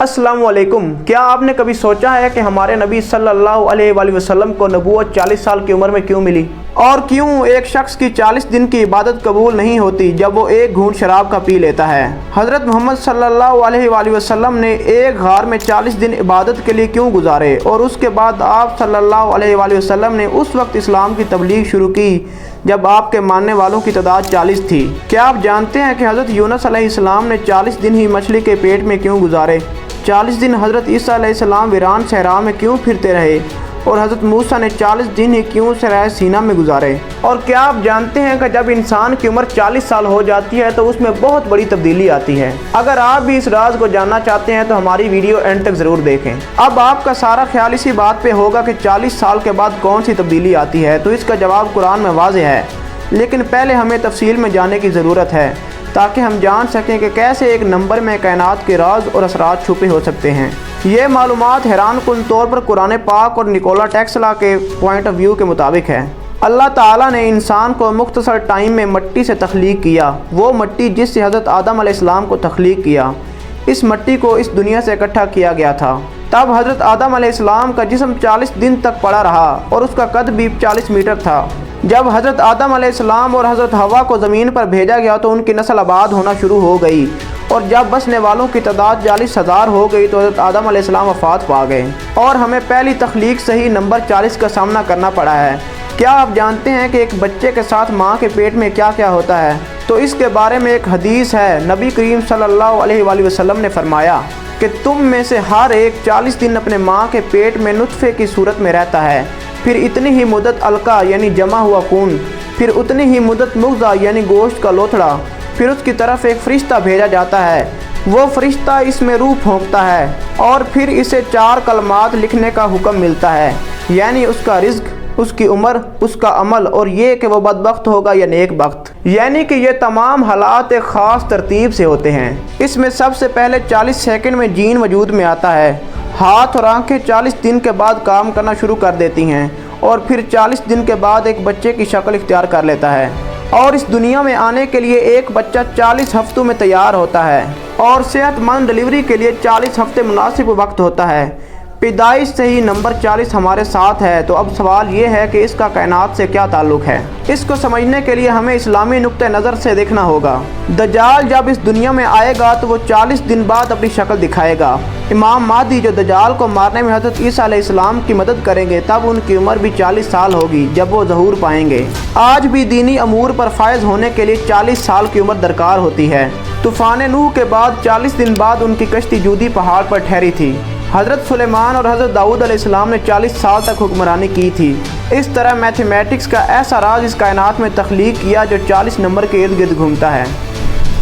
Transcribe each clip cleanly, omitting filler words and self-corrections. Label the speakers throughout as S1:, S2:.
S1: अस्सलाम वालेकुम। क्या आपने कभी सोचा है कि हमारे नबी सल्लल्लाहु अलैहि वसल्लम को नबूवत 40 साल की उम्र में क्यों मिली, और क्यों एक शख्स की 40 दिन की इबादत कबूल नहीं होती जब वो एक घूंट शराब का पी लेता है। हज़रत मोहम्मद सल्लल्लाहु अलैहि वसल्लम ने एक गार में 40 दिन इबादत के लिए क्यों गुजारे, और उसके बाद आप सल्लल्लाहु अलैहि वसल्लम ने उस वक्त इस्लाम की तबलीग शुरू की जब आपके मानने वालों की तादाद 40 थी। क्या आप जानते हैं कि हज़रत यूनुस अलैहिस्सलाम ने 40 दिन ही मछली के पेट में क्यों गुजारे? 40 दिन हज़रत ईसा अलैहिस्सलाम वीरान सहरा में क्यों फिरते रहे, और हज़रत मूसा ने 40 दिन ही क्यों सराय सीना में गुजारे? और क्या आप जानते हैं कि जब इंसान की उम्र 40 साल हो जाती है तो उसमें बहुत बड़ी तब्दीली आती है। अगर आप भी इस राज को जानना चाहते हैं तो हमारी वीडियो एंड तक ज़रूर देखें। अब आपका सारा ख्याल इसी बात पे होगा कि 40 साल के बाद कौन सी तब्दीली आती है, तो इसका जवाब कुरान में वाज़ेह है। लेकिन पहले हमें तफसील में जानने की ज़रूरत है ताकि हम जान सकें कि कैसे एक नंबर में कायनात के राज और असरात छुपे हो सकते हैं। ये मालूमात हैरान कुन तौर पर कुरान पाक और निकोला टेस्ला के पॉइंट ऑफ व्यू के मुताबिक है। अल्लाह ताला ने इंसान को मुख्तसर टाइम में मिट्टी से तख्लीक किया, वो मिट्टी जिससे हज़रत आदम अलैहिस्सलाम को तख्लीक किया। इस मिट्टी को इस दुनिया से इकट्ठा किया गया था। तब हज़रत आदम अलैहिस्सलाम का जिस्म 40 दिन तक पड़ा रहा और उसका कद भी 40 मीटर था। जब हज़रत आदम अलैहिस्सलाम और हज़रत हवा को ज़मीन पर भेजा गया तो उनकी नस्ल आबाद होना शुरू हो गई, और जब बसने वालों की तादाद 40,000 हो गई तो हज़रत आदम अलैहिस्सलाम वफ़ात पा गए, और हमें पहली तख्लीक से ही नंबर 40 का सामना करना पड़ा है। क्या आप जानते हैं कि एक बच्चे के साथ माँ के पेट में क्या क्या होता है? तो इसके बारे में एक हदीस है। नबी करीम सल्लल्लाहु अलैहि वसल्लम ने फरमाया कि तुम में से हर एक 40 दिन अपने माँ के पेट में नुत्फ़े की सूरत में रहता है, फिर इतनी ही मुद्दत अलका यानी जमा हुआ खून, फिर उतनी ही मुद्दत मुग़ज़ा यानी गोश्त का लोथड़ा, फिर उसकी तरफ एक फ़रिश्ता भेजा जाता है, वो फ़रिश्ता इसमें रूह फूंकता है, और फिर इसे 4 कलमात लिखने का हुक्म मिलता है, यानी उसका रिज़्क़, उसकी उम्र, उसका अमल, और ये कि वो बदबख्त होगा या नेक बख्त। यानी कि ये तमाम हालात एक ख़ास तरतीब से होते हैं। इसमें सबसे पहले 40 सेकंड में जीन वजूद में आता है। हाथ और आंखें 40 दिन के बाद काम करना शुरू कर देती हैं, और फिर 40 दिन के बाद एक बच्चे की शक्ल इख्तियार कर लेता है, और इस दुनिया में आने के लिए एक बच्चा 40 हफ्तों में तैयार होता है, और सेहतमंद डिलीवरी के लिए 40 हफ्ते मुनासिब वक्त होता है। पैदाइश से ही नंबर 40 हमारे साथ है। तो अब सवाल ये है कि इसका कायनात से क्या ताल्लुक़ है? इसको समझने के लिए हमें इस्लामी नुक्ते नज़र से देखना होगा। दज्जाल जब इस दुनिया में आएगा तो वो 40 दिन बाद अपनी शक्ल दिखाएगा। इमाम महदी जो दज्जाल को मारने में हज़रत ईसा अलैहिस्सलाम की मदद करेंगे, तब उनकी उम्र भी 40 साल होगी जब वो ज़हूर पाएंगे। आज भी दीनी अमूर पर फायज होने के लिए 40 साल की उम्र दरकार होती है। तूफ़ान नूह के बाद 40 दिन बाद उनकी कश्ती जूदी पहाड़ पर ठहरी थी। हज़रत सुलेमान और हज़रत दाऊद अलैहिस्सलाम ने 40 साल तक हुक्मरानी की थी। इस तरह मैथमेटिक्स का ऐसा राज इस कायनात में तख्लीक किया जो 40 नंबर के इर्द गिर्द घूमता है,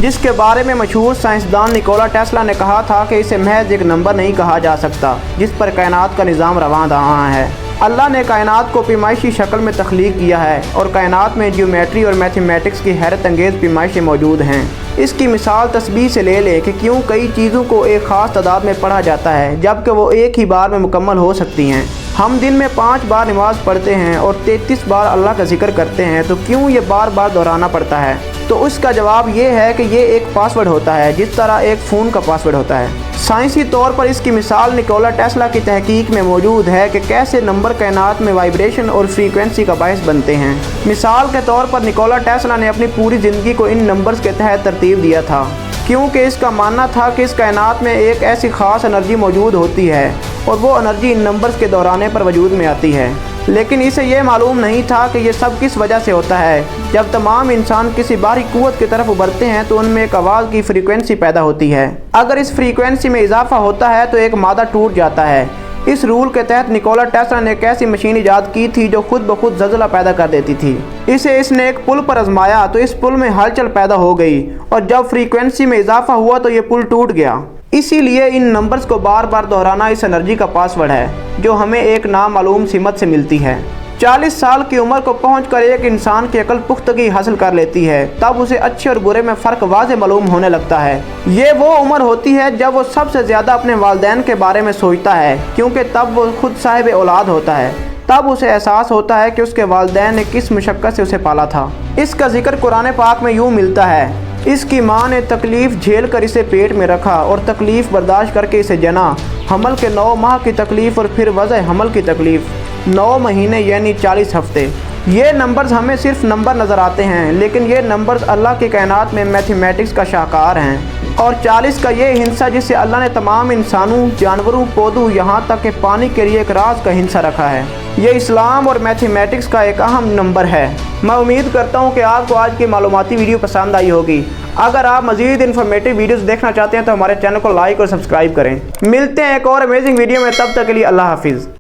S1: जिसके बारे में मशहूर साइंसदान निकोला टेस्ला ने कहा था कि इसे महज एक नंबर नहीं कहा जा सकता जिस पर कायनात का निज़ाम रवां रहा है। अल्लाह ने कायनात को पैमाइशी शक्ल में तख्लीक किया है, और कायनात में जियोमेट्री और मैथमेटिक्स की हैरत अंगेज़ पैमाइशें मौजूद हैं। इसकी मिसाल तस्बीह से ले लें कि क्यों कई चीज़ों को एक ख़ास तादाद में पढ़ा जाता है जबकि वो एक ही बार में मुकम्मल हो सकती हैं। हम दिन में 5 बार नमाज़ पढ़ते हैं और 33 बार अल्लाह का जिक्र करते हैं, तो क्यों ये बार बार दोहराना पड़ता है? तो उसका जवाब ये है कि ये एक पासवर्ड होता है, जिस तरह एक फ़ोन का पासवर्ड होता है। साइंसी तौर पर इसकी मिसाल निकोला टेस्ला की तहकीक में मौजूद है कि कैसे नंबर कायनात में वाइब्रेशन और फ्रीक्वेंसी का बायस बनते हैं। मिसाल के तौर पर निकोला टेस्ला ने अपनी पूरी ज़िंदगी को इन नंबर्स के तहत तरतीब दिया था, क्योंकि इसका मानना था कि इस कायनात में एक ऐसी ख़ास एनर्जी मौजूद होती है, और वो एनर्जी इन नंबर्स के दौराने पर वजूद में आती है। लेकिन इसे ये मालूम नहीं था कि ये सब किस वजह से होता है। जब तमाम इंसान किसी बाहरी क़ुव्वत की तरफ उभरते हैं तो उनमें एक आवाज़ की फ्रीक्वेंसी पैदा होती है। अगर इस फ्रीक्वेंसी में इजाफा होता है तो एक मादा टूट जाता है। इस रूल के तहत निकोला टेस्ला ने एक ऐसी मशीन इजाद की थी जो खुद ब खुद ज़लज़ला पैदा कर देती थी। इसने एक पुल पर आजमाया तो इस पुल में हलचल पैदा हो गई, और जब फ्रीक्वेंसी में इजाफा हुआ तो ये पुल टूट गया। इसीलिए इन नंबर्स को बार बार दोहराना इस एनर्जी का पासवर्ड है जो हमें एक नामालूम सिमत से मिलती है। 40 साल की उम्र को पहुंचकर एक इंसान की अकल पुख्तगी हासिल कर लेती है, तब उसे अच्छे और बुरे में फ़र्क वाज़े मालूम होने लगता है। ये वो उम्र होती है जब वो सबसे ज़्यादा अपने वालिदैन के बारे में सोचता है, क्योंकि तब वो खुद साहिब औलाद होता है। तब उसे एहसास होता है कि उसके वालिदैन ने किस मुशक्क़त से उसे पाला था। इसका जिक्र कुरान पाक में यूँ मिलता है اس کی ماں نے تکلیف جھیل کر اسے پیٹ میں رکھا اور تکلیف برداشت کر کے اسے جنا۔ حمل کے 9 ماہ کی تکلیف اور پھر وضع حمل کی تکلیف 9 مہینے یعنی 40 ہفتے۔ یہ نمبرز ہمیں صرف نمبر نظر آتے ہیں، لیکن یہ نمبرز اللہ کی کائنات میں میتھمیٹکس کا شاہکار ہیں۔ اور 40 کا یہ ہندسہ جسے اللہ نے تمام انسانوں، جانوروں، پودوں، یہاں تک کہ پانی کے لیے ایک راز کا ہندسہ رکھا ہے، یہ اسلام اور میتھمیٹکس کا ایک اہم نمبر ہے۔ میں امید کرتا ہوں کہ آپ کو آج کی معلوماتی ویڈیو پسند آئی ہوگی۔ اگر آپ مزید انفارمیٹیو ویڈیوز دیکھنا چاہتے ہیں تو ہمارے چینل کو لائک اور سبسکرائب کریں۔ ملتے ہیں ایک اور امیزنگ ویڈیو میں، تب تک کے لیے اللہ حافظ۔